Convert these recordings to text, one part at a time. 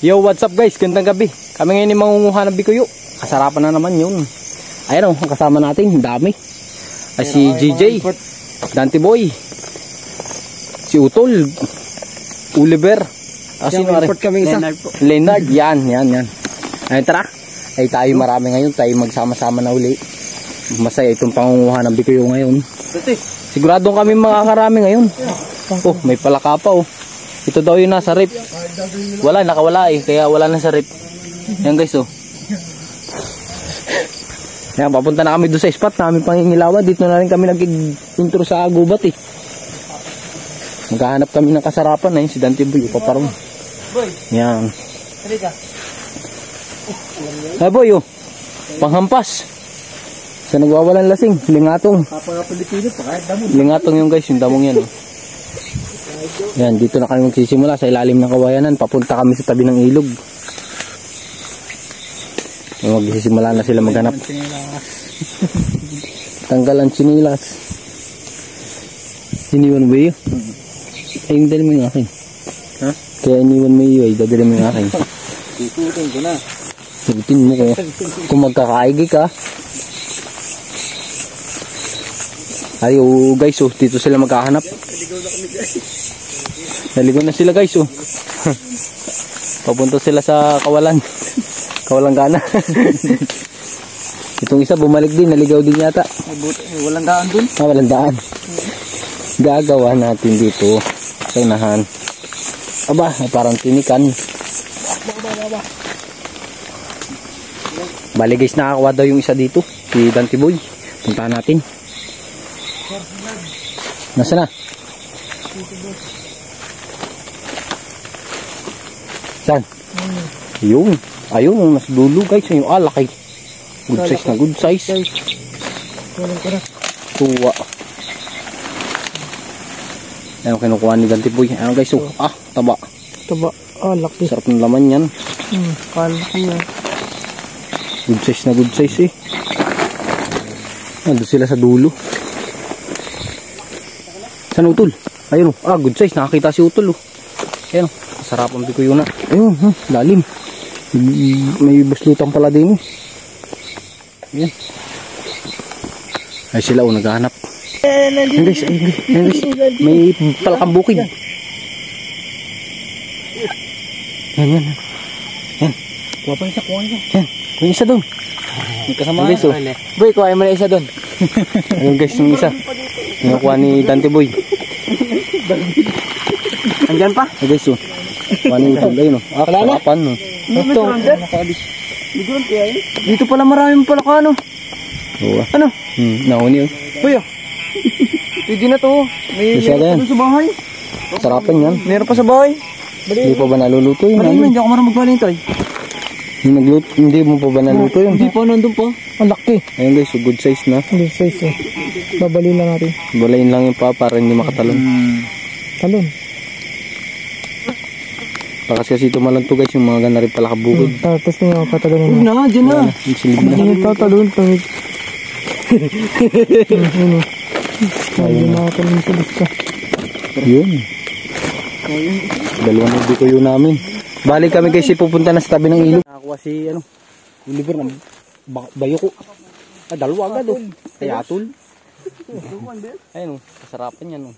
Yo, what's up guys? Gandang gabi. Kami ngayon yung mangunguha ng bikuyo. Kasarapan na naman yun. Ayan o, kasama natin. Dami. Ay si JJ, Dante Boy, si Utol, Oliver. Sino rin? Leonard. Yan. Ayun, tara. Ay tayo marami ngayon. Tayo magsama-sama na uli. Masaya itong pangunguha ng bikuyo ngayon. Siguradong kami makakarami ngayon. Oh, may palaka pa oh. Ito daw yung nasa rip. Wala, nakawala eh. Kaya wala na sa rip. Yan guys oh. Yan, papunta na kami doon sa spot namin pangingilawan. Dito na rin kami nag-intro sa gubat eh. Maghahanap kami ng kasarapan. Ayun si Dante Boy. Paparong. Yan. Ay boy oh. Panghampas. Sa nagwawalan lasing. Lingatong. Lingatong yung guys. Yung damong yan oh. Yan, dito na kami magsisimula sa ilalim ng kawayanan. Papunta kami sa tabi ng ilog. Magsisimula na sila maghanap. Tanggalan sinilas. Iniwan mo iyo? Ay, yung dali mo yung akin. Ha? Kaya iniwan mo iyo ay dadali mo yung akin. Ikutin ko na. Ikutin mo kaya. Kung magkakaigi ka. Ayo guys oh, dito sila maghahanap. Naligo na sila guys oh. Papunta sila sa kawalan. Kawalang gana. Itong isa bumalik din, naligaw din yata. Walang daan dun. Walang daan. Gagawa natin dito sa unahan. Aba, parang tinikan. Bali guys, nakakuha daw yung isa dito, si Dante Boy. Puntahan natin. Nasaan na? Saan? Yung. Ayun, yung nasa dulo guys. Yung alakay. Good size na good size. Tuwa. Ayun, kinukuha ni Dante Boy. Ayun guys, oh. Ah, taba. Taba. Laki. Sarap ng laman yan. Kalaki yan. Good size na good size eh. Nandun sila sa dulo. Saan Utol? Ayun oh. Ah, good size. Nakakita si Utol oh. Ayun oh. Sarap ang bikuyo na. Ayun, lalim. May buslutan pala din. Ayan. Ay sila oh, naghahanap. Ayan guys, may palakang bukid. Yan. Kuha pa isa. Yan, kuha isa doon. May kasama guys oh. Boy, kuha mo na isa doon. Ayun guys, yung isa. Nakuha ni Dante Boy. Andyan pa? Ay guys oh. Kuha ni Utol. Ayun oh. Ah, kalapan oh. Ito, dito pala maraming palaka ano. Ano? Nahuni yun. Uy pwede na to. May meron pa sa bahay. Sarapan yan. Meron pa sa bahay. Hindi pa ba naluluto yun? Hindi ako marunong magbalin ito. Hindi mo pa ba naluto yun? Hindi pa, nandun pa. Ang laki. Ayun guys, good size na. Good size eh. Babaliin lang natin. Babaliin lang yung pa para hindi makatalon. Talon. Kasi tumalan to guys, yung mga gana rin pala kabukid. Tapos na yung katalon na. Dyan na. Hindi yung tatalon. Ayun na katalon sa basta. Yun. Dalawang bikuyo namin. Balik kami kasi pupunta na sa tabi ng ilog. Nakakuha si Oliver ng bayo ko. Dalawa agad oh. Kaya Atol. Ayun oh, kasarapan yan oh.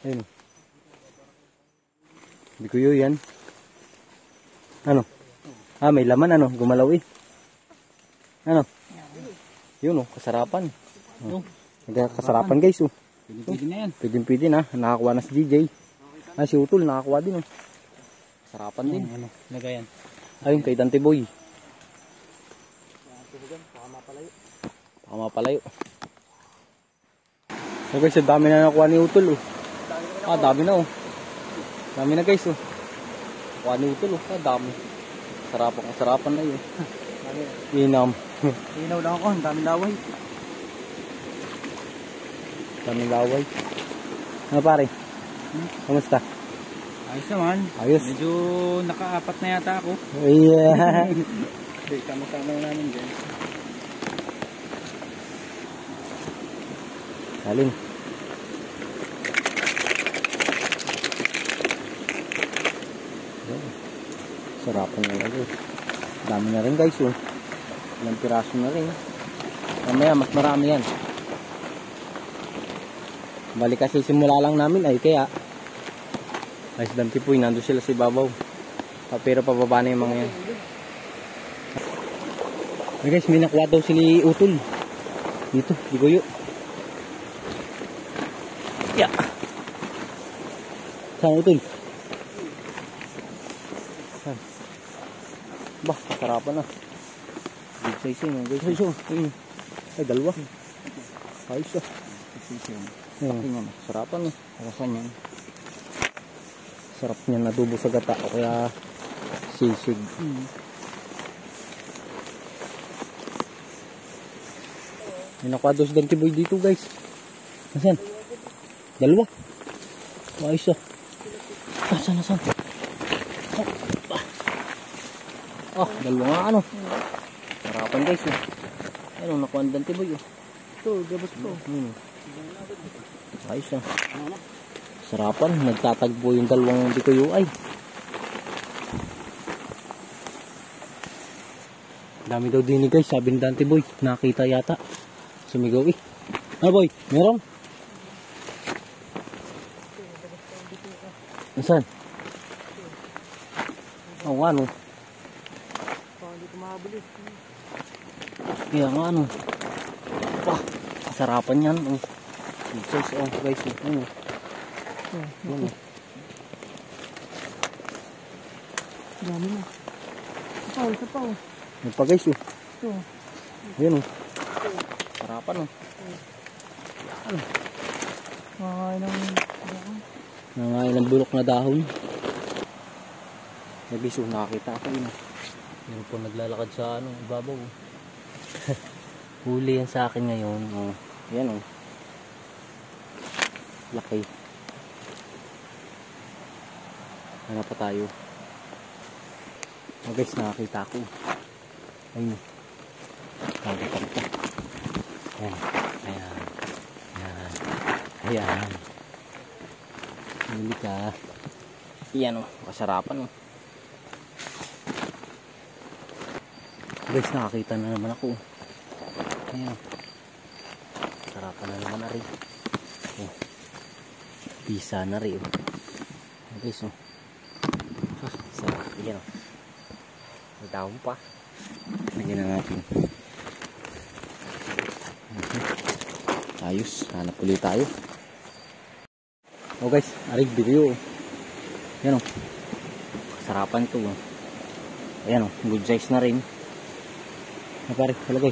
Ayun. Bikuyo yan. Ano? Ah, may laman ano, gumalaw eh. Ano? Yun oh, kasarapan. Oh. Kasarapan guys oh. Pwede na yan. Pwede na. Nakakuha na si DJ. Ah, si Utol nakakuha din oh. Kasarapan din. Ano? Lagayan. Ayun kay Dante Boy. Baka mapalayo. So guys, dami na nakuha ni Utol oh. Ah, dami na oh. Dami na guys oh. Kuha ni Utol oh. Ah, dami. Sarapan na yun. Inam. Inaw lang ako. Daming laway. Daming laway. Ano pare? Kamusta? Ayos naman. Ayos. Medyo nakaapat na yata ako. Yeah. Sama-sama namin dyan. Galing. Sarapan na lagi. Dami na rin guys oh. Ilang piraso na rin. Mamaya mas marami yan. Balik kasi simula lang namin ay kaya ay Dante Boy nandun sila sa ibabaw. Pero pababa na yung mga yan. Ay guys, may nakuha daw sili utol. Dito, di Kuyo. Ya. Saan utol? Saan? Bah, sarapan na. Big size yun, guys. Size yun. Ay, dalawa. Ayos ah. Sarapan eh. Sarapan yan. Sarap niyan nadubo sa gata o kaya sisig. May nakuha daw si Dante Boy dito guys. Nasaan? Dalawa. Ayos ah. Nasaan? Dalawa nga ano. Sarapan guys eh. Ayun, nakuha ni Dante Boy oh. Ito, gabas po. Ayos ah. Sarapan, nagtatagbo yung dalawang di Kuyo ay. Dami daw din guys, sabi ni Dante Boy. Nakita yata. Sumigaw eh. Ano boy? Meron? Saan? Oh, ano? Hindi ko makabili. Kaya nga ano. Wah, sarapan yan. Oh. Guys, guys. Dami na. Isa pa. Yan pa guys oh. Ito. Ayan oh. Sarapan oh. Nangain ng bulok na dahon. Nabiso, nakakita ako yun. Yan po naglalakad sa ano, babaw. Huli yan sa akin ngayon. Oh. Yan oh. Laki. Ano pa tayo? Oh guys, nakakita ako. Ayun. Nakakita ko. Ayan. Huli ka. Ayan oh, kasarapan oh. Guys, nakakita na naman ako. Ayan. Sarapan na naman na rin. Oh. Pisa na rin. Oh. Guys oh. Sarap. Ayan oh. May dahon pa. Lagyan na natin. Ayos. Hanap ulit tayo. Oh guys, arig video. Ayan oh. Sarapan ito oh. Ayan oh. Good size na rin. Pare, talagay.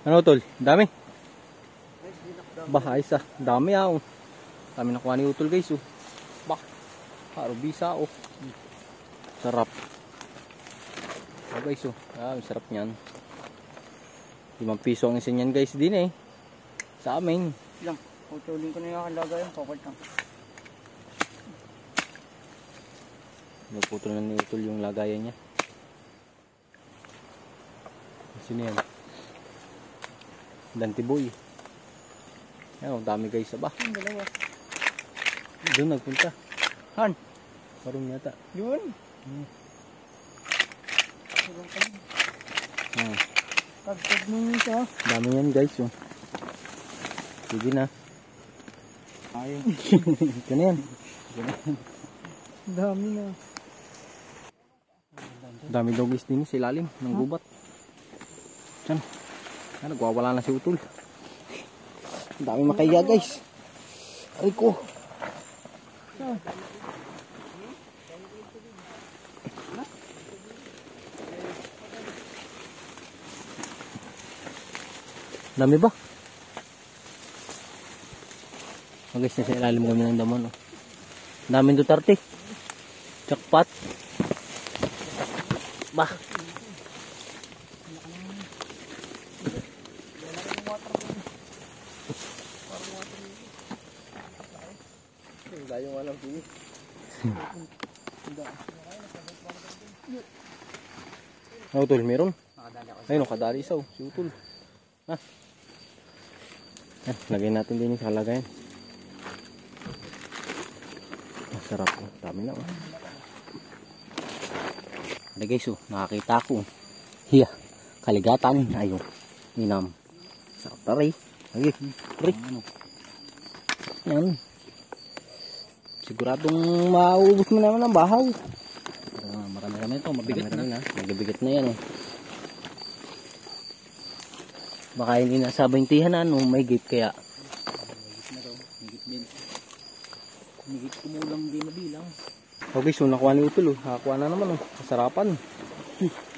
Ano tol? Dami? Bah, ayos ah. Dami ah oh. Dami nakuha ni utol guys oh. Bah, harubisa oh. Sarap. Oh guys oh. Sarap niyan. 5 piso ang isa niyan guys din eh. Sa amin. Lang, utulin ko na yung kalagay yung kokot lang. Naputol na ni utol yung lagayan niya. Sino yan? Dante Boy. Yan, dami guys. Aba. Yung dalawa. Doon nagpunta. Han? Parang yata. Yun? Pagpag mo ito. Dami yan guys. Oh. Sige na. Ayun. Ito na yan. Dami na. Dami daw guys din sa ilalim ng gubat. Diyan. Nagwawala na si utol. Dami makaya guys. Aray ko. Dami ba? Oh guys, nasa ilalim kami ng daman. Oh. Daming Duterte. Jackpot. Bah. Dayong alam sini. Oh, utol, meron. Ayun, kadali isaw, si utol. Lagay natin din yung kalagayan. Sarap. Dami na. Ano guys, nakakita ko. Hiya. Kaligatan. Ayun. Ninam. Sarap na rin. Lagi. Rin. Yan. Siguradong mauubos mo naman ang bahaw. Marami-rami ito. Mabigat na. Mabigat na yan. Baka hindi nasa 20 na may gate kaya. Higit kumulang di mabilang. Okay, so nakuha ni Utol. Nakakuha na naman. Kasarapan.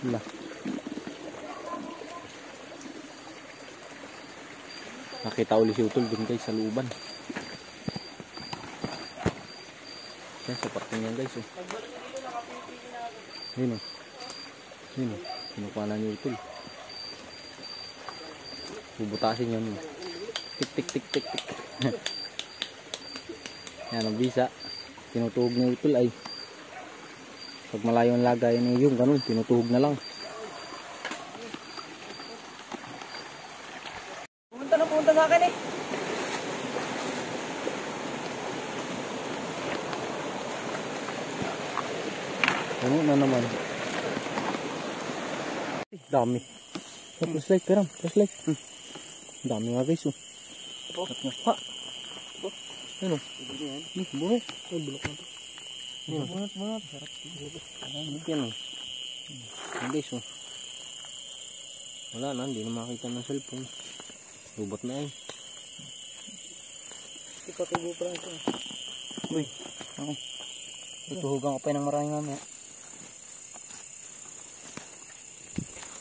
Wala. Nakita uli si Utol dun guys sa looban. Yan, sa parting yan guys. Yun o. Yun o. Kinukuha na ni Utol. Bubutasin yan. Tik tik tik tik tik. Yan ang bisa. Tinutuhog ni Utol ay. Pag malayo ang lagayan niya yung ganun. Tinutuhog na lang. Pumunta sa akin eh. Ano na naman. Dami. Flashlight, peram. Flashlight. Dami nga guys. Ha. Ano? Buhay. Ay, bulok na ito. Bunot. Sarap. Yan o. Yan guys o. Wala na, hindi na makita ng cellphone. Lubot na eh. Ipatubo pa lang ito. Uy, ako. Tutuhugan ko pa ng maraming mamaya.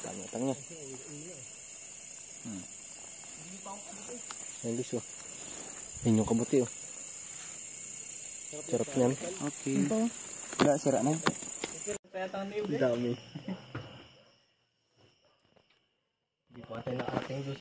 Tanga-tanga. Yan guys o. Yan yung kabuti o. Sarap niyan. Okay. Wala, sira na. Dami. Hindi po natin nakating juice.